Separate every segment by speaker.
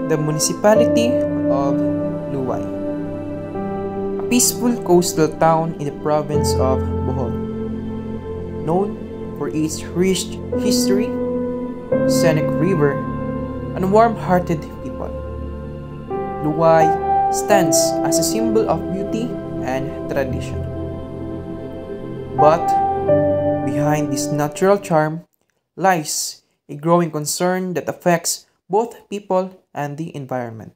Speaker 1: The municipality of Luwai, a peaceful coastal town in the province of Bohol, known for its rich history, scenic river, and warm-hearted people. Luwai stands as a symbol of beauty and tradition. But behind this natural charm lies a growing concern that affects both people and the environment.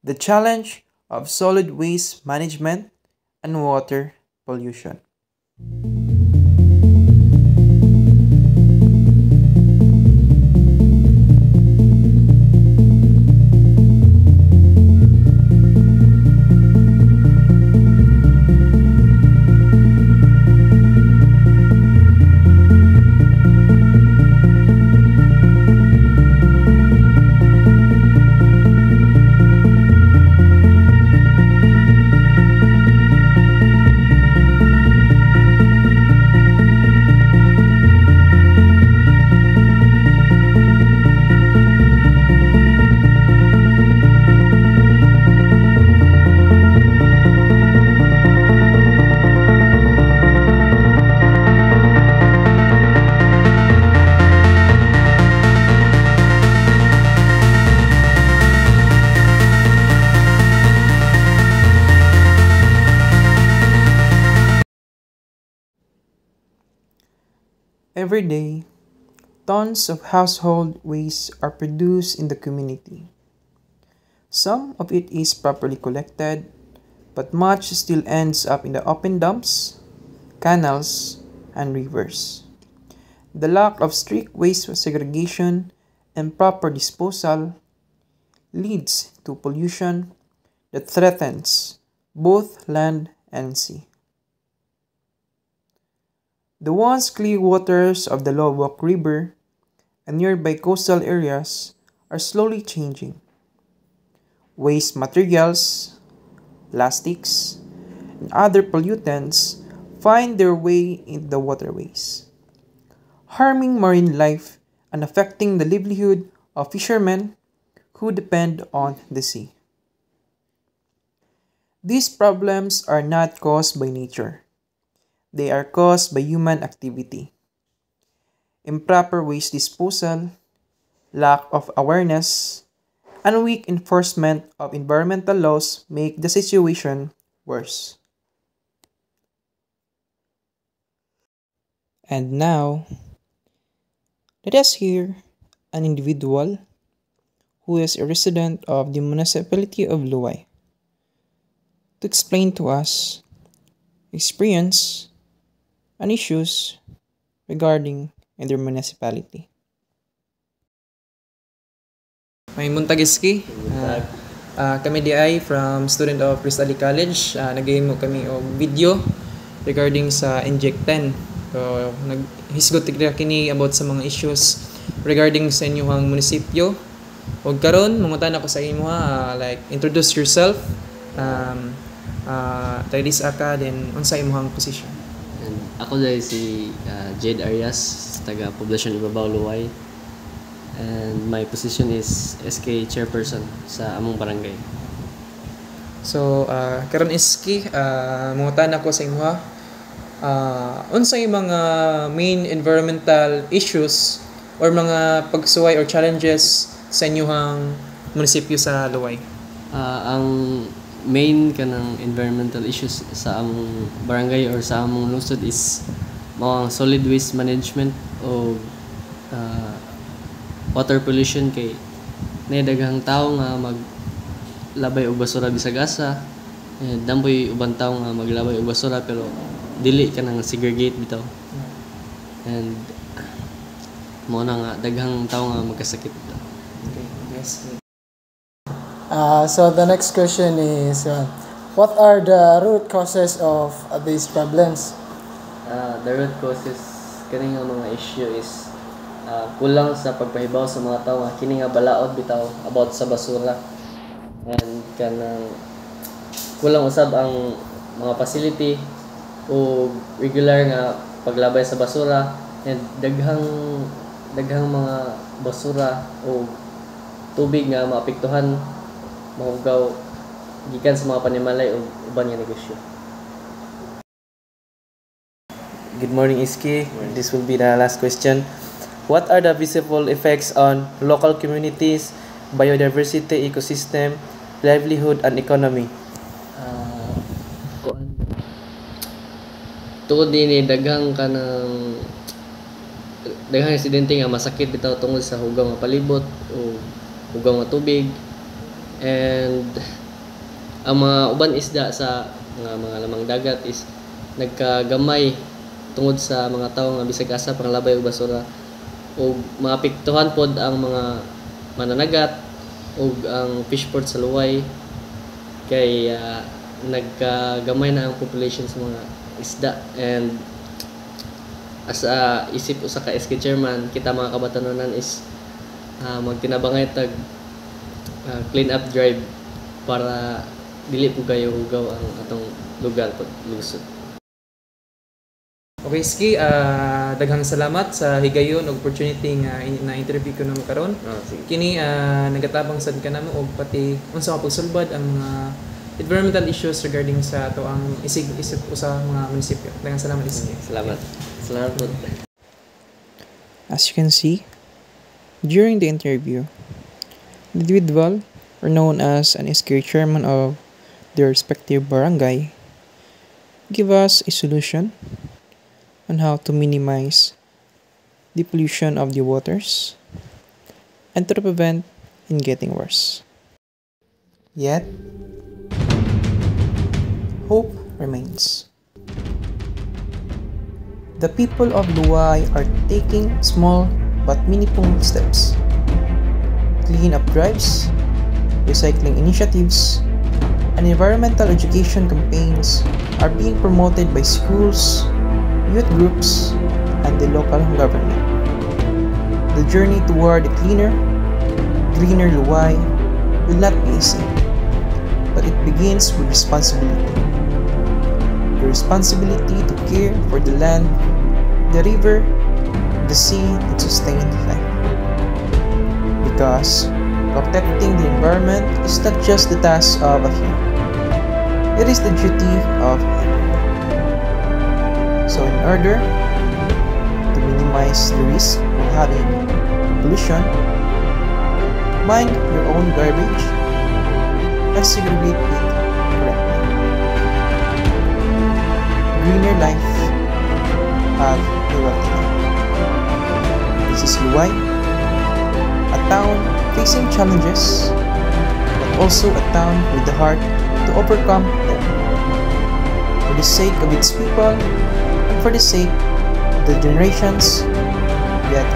Speaker 1: The challenge of solid waste management and water pollution. Every day, tons of household waste are produced in the community. Some of it is properly collected, but much still ends up in the open dumps, canals, and rivers. The lack of strict waste segregation and proper disposal leads to pollution that threatens both land and sea. The once clear waters of the Lobok River and nearby coastal areas are slowly changing. Waste materials, plastics, and other pollutants find their way into the waterways, harming marine life and affecting the livelihood of fishermen who depend on the sea. These problems are not caused by nature. They are caused by human activity. Improper waste disposal, lack of awareness, and weak enforcement of environmental laws make the situation worse. And now, let us hear an individual who is a resident of the municipality of Luwai to explain to us experience and issues regarding in their municipality. May Muntagiski. Kami di ay from student of Cristali College. Nag-game kami og video regarding sa Inject 10. So, naghisgot tigla kini about sa mga issues regarding sa inyong munisipyo. Og karon mangutan ako sa imo like introduce yourself. Tayo aka then unsa imong position.
Speaker 2: And ako dahil si Jade Arias, taga Poblacion Ibabaw, Luwai. And my position is SK Chairperson sa among barangay.
Speaker 1: So, karon SK, mangutan ako sa imo unsay mga main environmental issues or mga pagsuway or challenges sa inyong munisipyo sa Luwai?
Speaker 2: Ang main kanang environmental issues sa among barangay or sa among lungsod is mga solid waste management o water pollution kay daghang tao nga maglabay og basura bisag asa, dampoy ubang tao nga maglabay og basura pero dili ka nang segregate bitaw. And mo na nga daghang tao nga magkasakit bitaw.
Speaker 1: Okay, yes.
Speaker 3: So the next question is, what are the root causes of these problems?
Speaker 2: The root causes kani nga mga issue is kulang sa pagpahibaw sa mga tao nga kini nga balaod bitaw about sa basura, and kanang kulang usab ang mga facility o regular nga paglabay sa basura, and daghang mga basura o tubig nga maapektuhan, mahugaw gikan sa mga panimalay o uban nga negosyo.
Speaker 4: Good morning, Iski. This will be the last question. What are the visible effects on local communities, biodiversity, ecosystem, livelihood, and economy?
Speaker 2: Kuan tungod din daghang insidente nga masakit bitaw tungod sa hugaw nga palibot o hugaw nga tubig, and ang mga uban isda sa mga lamang dagat is nagkagamay tungod sa mga tawo nga bisag asa panglabay og basura, o maapektuhan pod ang mga mananagat o ang fish port sa luway kay nagkagamay na ang population sa mga isda. And as a isip usa ka SK chairman, kita mga kabatanunan is magtinabangay tag clean up drive para dili po kayo hugaw ang atong lugar pag lusot.
Speaker 1: Okay, Iski, daghang salamat sa higayon og opportunity nga na interview ko namo karon.
Speaker 4: Sige.
Speaker 1: Kini nagatabang sad ka namo og pati unsa ka pagsulbad ang mga environmental issues regarding sa ato ang isip usa mga munisipyo. Daghang salamat, Iski.
Speaker 2: Salamat. Salamat po.
Speaker 1: As you can see, during the interview, the individual are known as an SK chairman of their respective barangay give us a solution on how to minimize the pollution of the waters and to prevent in getting worse. Yet, hope remains. The people of Luwai are taking small but meaningful steps. Clean-up drives, recycling initiatives, and environmental education campaigns are being promoted by schools, youth groups, and the local government. The journey toward a cleaner, greener Luwai will not be easy, but it begins with responsibility. The responsibility to care for the land, the river, the sea, and sustain life. Because protecting the environment is not just the task of a few, it is the duty of everyone. So in order to minimize the risk of having pollution, mind your own garbage and segregate it correctly. Greener life, have a wealthy life. This is Luwai, a town facing challenges, but also a town with the heart to overcome them. For the sake of its people, and for the sake of the generations yet